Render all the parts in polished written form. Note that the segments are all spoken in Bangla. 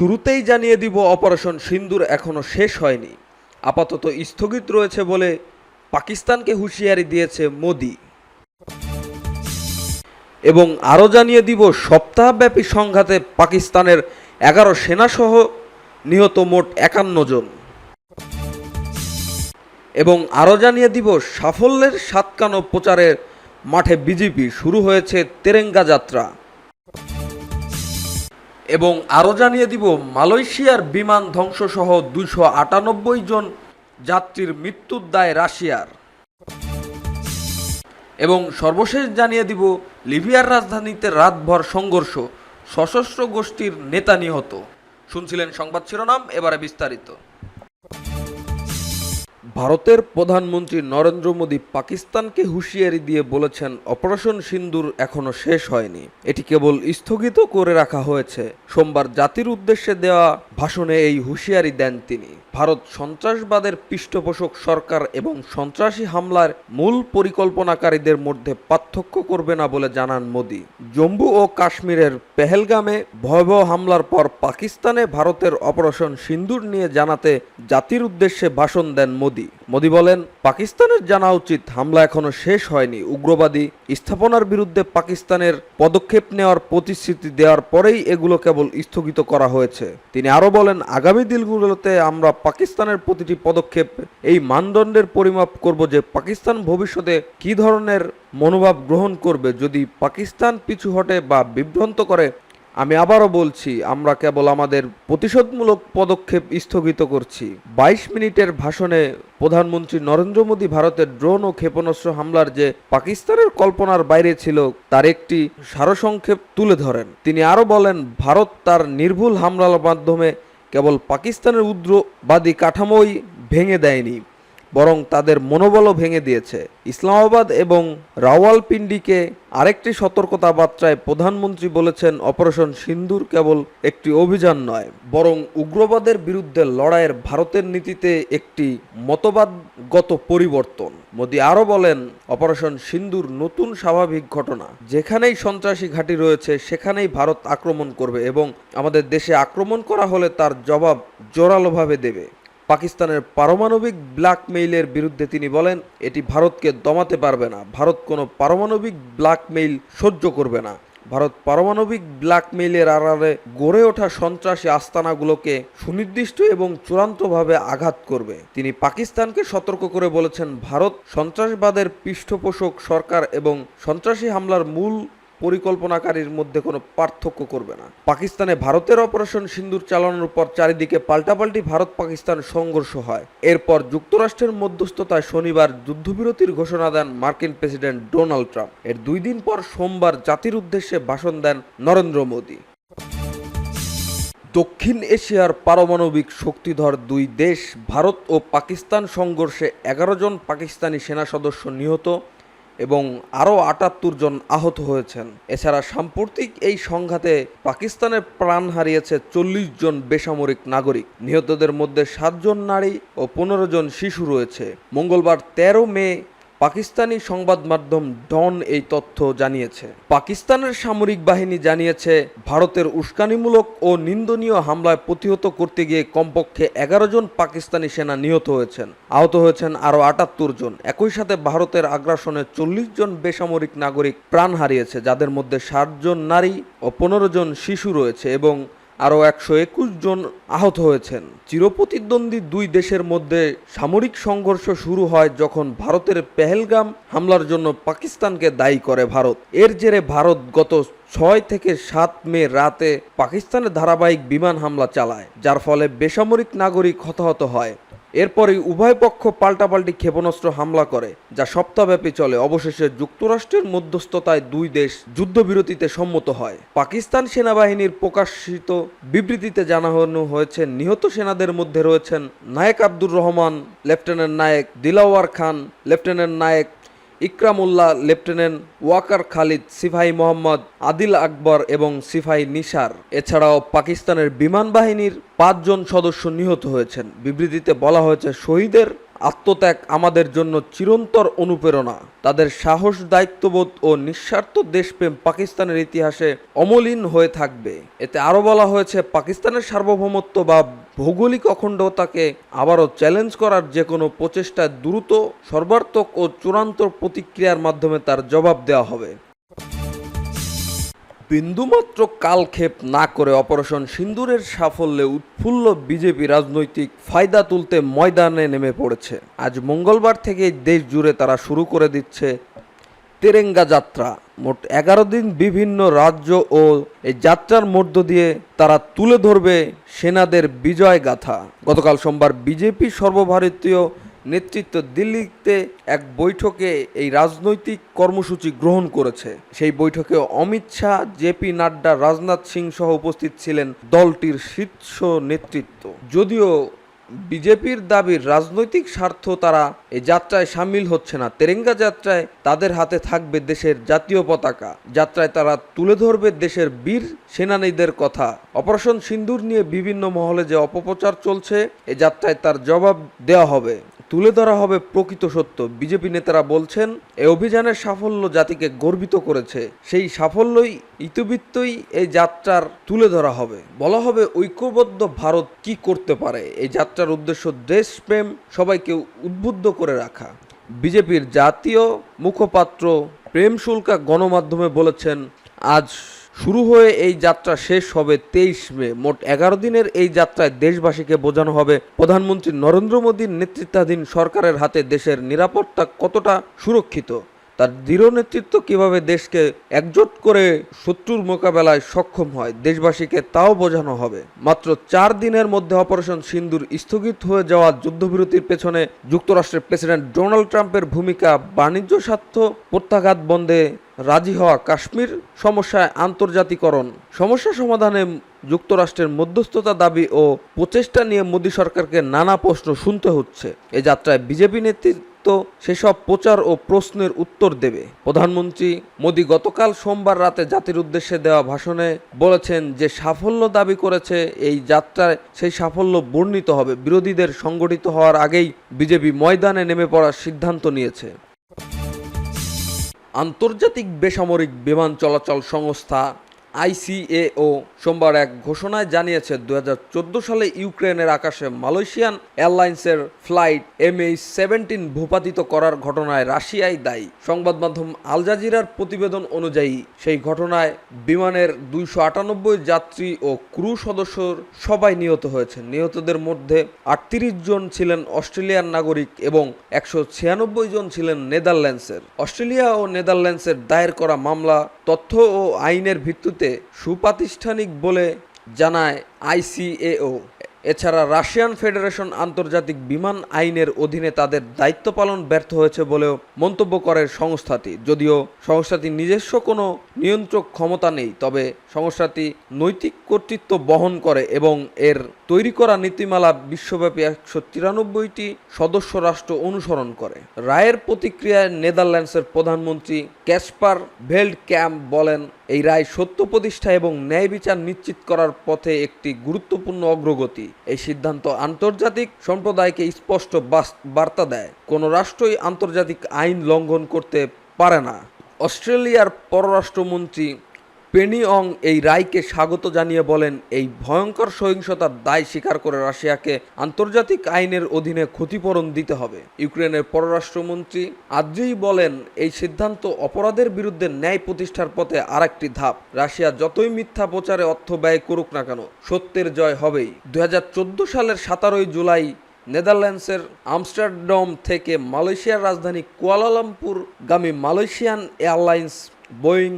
শুরুতেই জানিয়ে দিব, অপারেশন সিন্দুর এখনও শেষ হয়নি, আপাতত স্থগিত রয়েছে বলে পাকিস্তানকে হুঁশিয়ারি দিয়েছে মোদি। এবং আরও জানিয়ে দিব, সপ্তাহব্যাপী সংঘাতে পাকিস্তানের 11 সেনাসহ নিহত মোট 51 জন। এবং আরও জানিয়ে দিব, সাফল্যের সাতকানো প্রচারের মাঠে বিজেপি, শুরু হয়েছে তেরেঙ্গা যাত্রা। এবং আরও জানিয়ে দিব, মালয়েশিয়ার বিমান ধ্বংসসহ 298 জন যাত্রীর মৃত্যুর দায় রাশিয়ার। এবং সর্বশেষ জানিয়ে দিব, লিবিয়ার রাজধানীতে রাতভর সংঘর্ষ, সশস্ত্র গোষ্ঠীর নেতা নিহত। শুনছিলেন সংবাদ শিরোনাম, এবারে বিস্তারিত। ভারতের প্রধানমন্ত্রী নরেন্দ্র মোদী পাকিস্তানকে হুঁশিয়ারি দিয়ে বলেছেন, অপারেশন সিন্দুর এখনো শেষ হয়নি, এটি কেবল স্থগিত করে রাখা হয়েছে। সোমবার জাতির উদ্দেশ্যে দেওয়া ভাষণে এই হুঁশিয়ারি দেন তিনি। ভারত সন্ত্রাসবাদের পৃষ্ঠপোষক সরকার এবং সন্ত্রাসী হামলার মূল পরিকল্পনাকারীদের মধ্যে পার্থক্য করবে না বলে জানান মোদী। জম্মু ও কাশ্মীরের পেহেলগামে ভয়াবহ হামলার পর পাকিস্তানে ভারতের অপারেশন সিন্দুর নিয়ে জানাতে জাতির উদ্দেশ্যে ভাষণ দেন মোদী। মোদী বলেন, পাকিস্তানের জানা উচিত হামলা এখনো শেষ হয়নি। উগ্রবাদী স্থাপনার বিরুদ্ধে পাকিস্তানের পদক্ষেপ নেওয়ার প্রতিশ্রুতি দেওয়ার পরেই এগুলো কেবল স্থগিত করা হয়েছে। তিনি আরও বলেন, আগামী দিনগুলোতে আমরা পাকিস্তানের প্রতিটি পদক্ষেপ এই মানদণ্ডের পরিমাপ করব যে পাকিস্তান ভবিষ্যতে কী ধরনের মনোভাব গ্রহণ করবে যদি পাকিস্তান পিছু হটে বা বিভ্রান্ত করে। আমি আবারও বলছি, আমরা কেবল আমাদের প্রতিশোধমূলক পদক্ষেপ স্থগিত করছি। 22 মিনিটের ভাষণে প্রধানমন্ত্রী নরেন্দ্র মোদী ভারতের ড্রোন ও ক্ষেপণাস্ত্র হামলার যে পাকিস্তানের কল্পনার বাইরে ছিল তার একটি সারসংক্ষেপ তুলে ধরেন। তিনি আরও বলেন, ভারত তার নির্ভুল হামলার মাধ্যমে কেবল পাকিস্তানের উগ্রবাদী কাঠামোই ভেঙে দেয়নি, বরং তাদের মনোবলও ভেঙে দিয়েছে। ইসলামাবাদ এবং রাওয়ালপিন্ডিকে আরেকটি সতর্কতা বার্তায় প্রধানমন্ত্রী বলেছেন, অপারেশন সিন্দুর কেবল একটি অভিযান নয়, বরং উগ্রবাদের বিরুদ্ধে লড়াইয়ের ভারতের নীতিতে একটি মতবাদগত পরিবর্তন। মোদী আরও বলেন, অপারেশন সিন্দুর নতুন স্বাভাবিক ঘটনা। যেখানেই সন্ত্রাসী ঘাঁটি রয়েছে সেখানেই ভারত আক্রমণ করবে এবং আমাদের দেশে আক্রমণ করা হলে তার জবাব জোরালোভাবে দেবে। পাকিস্তানের পারমাণবিক ব্ল্যাকমেইলের বিরুদ্ধে তিনি বলেন, এটি ভারতকে দমাতে পারবে না। ভারত কোনো পারমাণবিক ব্ল্যাকমেইল সহ্য করবে না। ভারত পারমাণবিক ব্ল্যাকমেইলের আড়ালে গড়ে ওঠা সন্ত্রাসী আস্তানাগুলোকে সুনির্দিষ্ট এবং চূড়ান্তভাবে আঘাত করবে। তিনি পাকিস্তানকে সতর্ক করে বলেছেন, ভারত সন্ত্রাসবাদের পৃষ্ঠপোষক সরকার এবং সন্ত্রাসী হামলার মূল পরিকল্পনাকারীর মধ্যে কোনো পার্থক্য করবে না। পাকিস্তানে ভারতের অপারেশন সিন্দুর চালানোর পর চারিদিকে পাল্টাপাল্টি ভারত পাকিস্তান সংঘর্ষ হয়। এরপর যুক্তরাষ্ট্রের মধ্যস্থতায় শনিবার যুদ্ধবিরতির ঘোষণা দেন মার্কিন প্রেসিডেন্ট ডোনাল্ড ট্রাম্প। এর 2 দিন পর সোমবার জাতির উদ্দেশ্যে ভাষণ দেন নরেন্দ্র মোদী। দক্ষিণ এশিয়ার পারমাণবিক শক্তিধর 2 দেশ ভারত ও পাকিস্তান সংঘর্ষে 11 জন পাকিস্তানি সেনা সদস্য নিহত এবং আরও 78 জন আহত হয়েছেন। এছাড়া সাম্প্রতিক এই সংঘাতে পাকিস্তানের প্রাণ হারিয়েছে 40 জন বেসামরিক নাগরিক। নিহতদের মধ্যে 7 জন নারী ও 15 জন শিশু রয়েছে। মঙ্গলবার 13 মে পাকিস্তানি সংবাদ মাধ্যম ডন এই তথ্য জানিয়েছে। পাকিস্তানের সামরিক বাহিনী জানিয়েছে, ভারতের উস্কানিমূলক ও নিন্দনীয় হামলায় প্রতিহত করতে গিয়ে কমপক্ষে 11 জন পাকিস্তানি সেনা নিহত হয়েছেন। আহত হয়েছেন আরও 78 জন। একই সাথে ভারতের আগ্রাসনে 40 জন বেসামরিক নাগরিক প্রাণ হারিয়েছে, যাদের মধ্যে 60 জন নারী ও 15 জন শিশু রয়েছে এবং আরও 121 জন আহত হয়েছেন। চিরপ্রতিদ্বন্দ্বী 2 দেশের মধ্যে সামরিক সংঘর্ষ শুরু হয় যখন ভারতের পেহেলগাম হামলার জন্য পাকিস্তানকে দায়ী করে ভারত। এর জেরে ভারত গত 6 থেকে 7 মে রাতে পাকিস্তানে ধারাবাহিক বিমান হামলা চালায়, যার ফলে বেসামরিক নাগরিক হতাহত হয়। এরপরই উভয় পক্ষ পাল্টাপাল্টি ক্ষেপণাস্ত্র হামলা করে, যা সপ্তাহব্যাপী চলে। অবশেষে যুক্তরাষ্ট্রের মধ্যস্থতায় 2 দেশ যুদ্ধবিরতিতে সম্মত হয়। পাকিস্তান সেনাবাহিনীর প্রকাশিত বিবৃতিতে জানানো হয়েছে, নিহত সেনাদের মধ্যে রয়েছেন নায়েক আব্দুর রহমান, লেফটেন্যান্ট নায়েক দিলাওয়ার খান, লেফটেন্যান্ট নায়েক ইকরামুল্লাহ, লেফটেন্যান্ট ওয়াকার খালিদ, সিপাহী মোহাম্মদ আদিল আকবর এবং সিপাহী নিসার। এছাড়াও পাকিস্তানের বিমান বাহিনীর 5 জন সদস্য নিহত হয়েছেন। বিবৃতিতে বলা হয়েছে, শহীদের আত্মত্যাগ আমাদের জন্য চিরন্তর অনুপ্রেরণা। তাদের সাহস, দায়িত্ববোধ ও নিঃস্বার্থ দেশপ্রেম পাকিস্তানের ইতিহাসে অমলিন হয়ে থাকবে। এতে আরও বলা হয়েছে, পাকিস্তানের সার্বভৌমত্ব বা ভৌগোলিক অখণ্ডতাকে আবারও চ্যালেঞ্জ করার যে কোনো প্রচেষ্টায় দ্রুত, সর্বাত্মক ও চূড়ান্ত প্রতিক্রিয়ার মাধ্যমে তার জবাব দেওয়া হবে। বিন্দুমাত্র কালক্ষেপ না করে অপারেশন সিন্দুরের সাফল্যে উৎফুল্ল বিজেপি রাজনৈতিক ফায়দা তুলতে ময়দানে নেমে পড়েছে। আজ মঙ্গলবার থেকে দেশ জুড়ে তারা শুরু করে দিচ্ছে তেরেঙ্গা যাত্রা। মোট 11 দিন বিভিন্ন রাজ্য ও এই যাত্রার মধ্য দিয়ে তারা তুলে ধরবে সেনাদের বিজয় গাথা। গতকাল সোমবার বিজেপি সর্বভারতীয় নেতৃত্ব দিল্লিতে এক বৈঠকে এই রাজনৈতিক কর্মসূচি গ্রহণ করেছে। সেই বৈঠকে অমিত শাহ, জেপি নাড্ডা, রাজনাথ সিং সহ উপস্থিত ছিলেন দলটির শীর্ষ নেতৃত্ব। যদিও বিজেপির দাবির রাজনৈতিক স্বার্থ তারা এই যাত্রায় সামিল হচ্ছে না। তেরেঙ্গা যাত্রায় তাদের হাতে থাকবে দেশের জাতীয় পতাকা। যাত্রায় তারা তুলে ধরবে দেশের বীর সেনানীদের কথা। অপারেশন সিন্দুর নিয়ে বিভিন্ন মহলে যে অপপ্রচার চলছে, এই যাত্রায় তার জবাব দেওয়া হবে, তুলে ধরা হবে প্রকৃত সত্য। বিজেপি নেতারা বলছেন, এই অভিযানের সাফল্য জাতিকে গর্বিত করেছে। সেই সাফল্যই ইতিবৃত্তই এই যাত্রার তুলে ধরা হবে। বলা হবে ঐক্যবদ্ধ ভারত কি করতে পারে। এই যাত্রার উদ্দেশ্য দেশপ্রেম, সবাইকে উদ্বুদ্ধ করে রাখা। বিজেপির জাতীয় মুখপাত্র প্রেম শুল্কা গণমাধ্যমে বলেছেন, আজ শুরু হয়ে এই যাত্রা শেষ হবে 23 মে। মোট 11 দিনের এই যাত্রায় দেশবাসীকে বোঝানো হবে প্রধানমন্ত্রী নরেন্দ্র মোদীর নেতৃত্বাধীন সরকারের হাতে দেশের নিরাপত্তা কতটা সুরক্ষিত, তার দৃঢ় নেতৃত্ব কিভাবে দেশকে একজোট করে শত্রুর মোকাবেলায় সক্ষম হয়। দেশবাসীকে তাও বোঝানো হবে। মাত্র 4 দিনের মধ্যে অপারেশন সিন্দুর স্থগিত হয়ে যাওয়া যুদ্ধবিরতির পেছনে যুক্তরাষ্ট্রের প্রেসিডেন্ট ডোনাল্ড ট্রাম্পের ভূমিকা, বাণিজ্য স্বার্থ প্রত্যাঘাত বন্ধে রাজি হওয়া, কাশ্মীর সমস্যায় আন্তর্জাতিকরণ, সমস্যা সমাধানে যুক্তরাষ্ট্রের মধ্যস্থতা দাবি ও প্রচেষ্টা নিয়ে মোদী সরকারকে নানা প্রশ্ন শুনতে হচ্ছে। এ যাত্রায় বিজেপি নেতৃত্ব সেসব প্রচার ও প্রশ্নের উত্তর দেবে। প্রধানমন্ত্রী মোদী গতকাল সোমবার রাতে জাতির উদ্দেশ্যে দেওয়া ভাষণে বলেছেন, যে সাফল্য দাবি করেছে এই যাত্রায় সেই সাফল্য বর্ণিত হবে। বিরোধীদের সংগঠিত হওয়ার আগেই বিজেপি ময়দানে নেমে পড়ার সিদ্ধান্ত নিয়েছে। আন্তর্জাতিক বেসামরিক বিমান চলাচল সংস্থা ICAO সোমবার এক ঘোষণায় জানিয়েছে, 2014 সালে ইউক্রেনের আকাশে মালয়েশিয়ান এয়ারলাইন্সের ফ্লাইট MH17 ভূপাতিত করার ঘটনায় রাশিয়াই দায়ী। সংবাদ মাধ্যম আল জাজিরার প্রতিবেদন অনুযায়ী সেই ঘটনায় বিমানের 298 যাত্রী ও ক্রু সদস্য সবাই নিহত হয়েছেন। নিহতদের মধ্যে 38 জন ছিলেন অস্ট্রেলিয়ার নাগরিক এবং 196 জন ছিলেন নেদারল্যান্ডসের। অস্ট্রেলিয়া ও নেদারল্যান্ডসের দায়ের করা মামলা তথ্য ও আইনের ভিত্তিতে সুপ্রাতিষ্ঠানিক বলে জানায় ICAO। এছাড়া রাশিয়ান ফেডারেশন আন্তর্জাতিক বিমান আইনের অধীনে তাদের দায়িত্ব পালন ব্যর্থ হয়েছে বলেও মন্তব্য করে সংস্থাটি। যদিও সংস্থাটির নিজস্ব কোনো নিয়ন্ত্রক ক্ষমতা নেই, তবে সংস্থাটি নৈতিক কর্তৃত্ব বহন করে এবং এর তৈরি করা নীতিমালা বিশ্বব্যাপী 193টি সদস্য রাষ্ট্র অনুসরণ করে। রায়ের প্রতিক্রিয়ায় নেদারল্যান্ডসের প্রধানমন্ত্রী ক্যাসপার ভেল্ডক্যাম্প বলেন, এই রায় সত্য প্রতিষ্ঠা এবং ন্যায় বিচার নিশ্চিত করার পথে একটি গুরুত্বপূর্ণ অগ্রগতি। এই সিদ্ধান্ত আন্তর্জাতিক সম্প্রদায়কে স্পষ্ট বার্তা দেয়, কোনো রাষ্ট্রই আন্তর্জাতিক আইন লঙ্ঘন করতে পারে না। অস্ট্রেলিয়ার পররাষ্ট্রমন্ত্রী পেনি অং এই রায়কে স্বাগত জানিয়ে বলেন, এই ভয়ঙ্কর সহিংসতার দায় স্বীকার করে রাশিয়াকে আন্তর্জাতিক আইনের অধীনে ক্ষতিপূরণ দিতে হবে। ইউক্রেনের পররাষ্ট্রমন্ত্রী আদ্রিই বলেন, এই সিদ্ধান্ত অপরাধের বিরুদ্ধে ন্যায় প্রতিষ্ঠার পথে আরেকটি ধাপ। রাশিয়া যতই মিথ্যা প্রচারে অর্থ ব্যয় করুক না কেন, সত্যের জয় হবেই। 2014 সালের 17 জুলাই নেদারল্যান্ডসের আমস্টারডাম থেকে মালয়েশিয়ার রাজধানী কুয়ালালামপুর গামী মালয়েশিয়ান এয়ারলাইন্স বোয়িং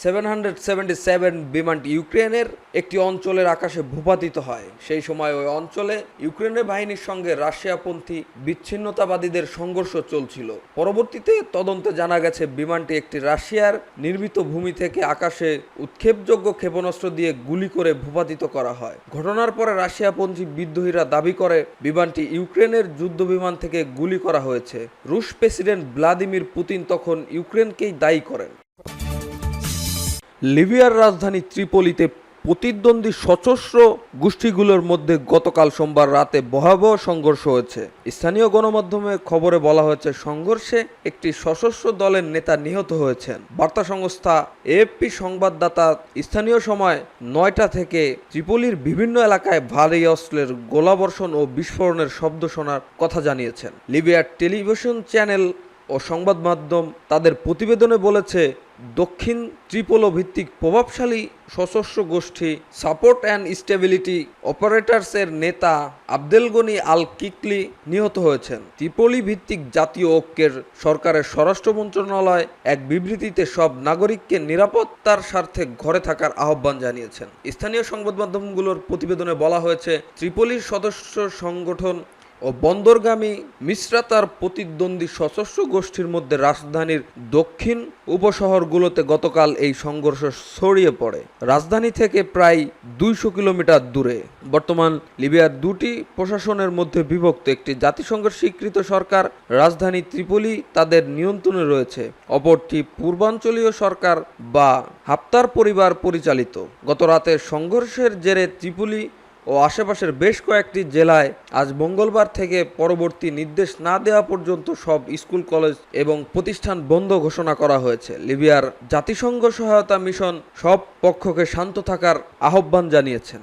777 বিমানটি ইউক্রেনের একটি অঞ্চলের আকাশে ভূপাতিত হয়। সেই সময় ওই অঞ্চলে ইউক্রেনের বাহিনীর সঙ্গে রাশিয়াপন্থী বিচ্ছিন্নতাবাদীদের সংঘর্ষ চলছিল। পরবর্তীতে তদন্তে জানা গেছে, বিমানটি একটি রাশিয়ার নির্মিত ভূমি থেকে আকাশে উৎক্ষেপযোগ্য ক্ষেপণাস্ত্র দিয়ে গুলি করে ভূপাতিত করা হয়। ঘটনার পরে রাশিয়াপন্থী বিদ্রোহীরা দাবি করে বিমানটি ইউক্রেনের যুদ্ধবিমান থেকে গুলি করা হয়েছে। রুশ প্রেসিডেন্ট ভ্লাদিমির পুতিন তখন ইউক্রেনকেই দায়ী করেন। লিবিয়ার রাজধানী ত্রিপোলিতে প্রতিদ্বন্দ্বী সশস্ত্র গোষ্ঠীগুলোর মধ্যে গতকাল সোমবার রাতে ভয়াবহ সংঘর্ষ হয়েছে। স্থানীয় গণমাধ্যমে খবরে বলা হয়েছে, সংঘর্ষে একটি সশস্ত্র দলের নেতা নিহত হয়েছেন। বার্তা সংস্থা এএফপি সংবাদদাতা স্থানীয় সময় 9টা থেকে ত্রিপোলির বিভিন্ন এলাকায় ভারী অস্ত্রের গোলাবর্ষণ ও বিস্ফোরণের শব্দ শোনার কথা জানিয়েছেন। লিবিয়ার টেলিভিশন চ্যানেল ও সংবাদ মাধ্যম তাদের প্রতিবেদনে বলেছে, দক্ষিণ ত্রিপোলো ভিত্তিক প্রভাবশালী সশস্ত্র গোষ্ঠী সাপোর্ট অ্যান্ড স্টেবিলিটি অপারেটরস এর নেতা আবদেলগনি আল কিকলি নিহত হয়েছেন। ত্রিপোলি ভিত্তিক জাতীয় ঐক্যের সরকারের স্বরাষ্ট্র মন্ত্রণালয় এক বিবৃতিতে সব নাগরিককে নিরাপত্তার স্বার্থে ঘরে থাকার আহ্বান জানিয়েছেন। স্থানীয় সংবাদ মাধ্যমগুলোর প্রতিবেদনে বলা হয়েছে, ত্রিপোলির সদস্য সংগঠন ও বন্দরগামী মিশ্রাতার প্রতিদ্বন্দ্বী সশস্ত্র গোষ্ঠীর মধ্যে রাজধানীর দক্ষিণ উপশহরগুলোতে গতকাল এই সংঘর্ষ ছড়িয়ে পড়ে। রাজধানী থেকে প্রায় 200 কিলোমিটার দূরে। বর্তমান লিবিয়ার দুটি প্রশাসনের মধ্যে বিভক্ত। একটি জাতিসংঘের স্বীকৃত সরকার রাজধানী ত্রিপোলি তাদের নিয়ন্ত্রণে রয়েছে, অপরটি পূর্বাঞ্চলীয় সরকার বা হাফতার পরিবার পরিচালিত। গত রাতের সংঘর্ষের জেরে ত্রিপোলি ও আশেপাশের বেশ কয়েকটি জেলায় আজ মঙ্গলবার থেকে পরবর্তী নির্দেশ না দেওয়া পর্যন্ত সব স্কুল, কলেজ এবং প্রতিষ্ঠান বন্ধ ঘোষণা করা হয়েছে। লিবিয়ার জাতিসংঘ সহায়তা মিশন সব পক্ষকে শান্ত থাকার আহ্বান জানিয়েছেন।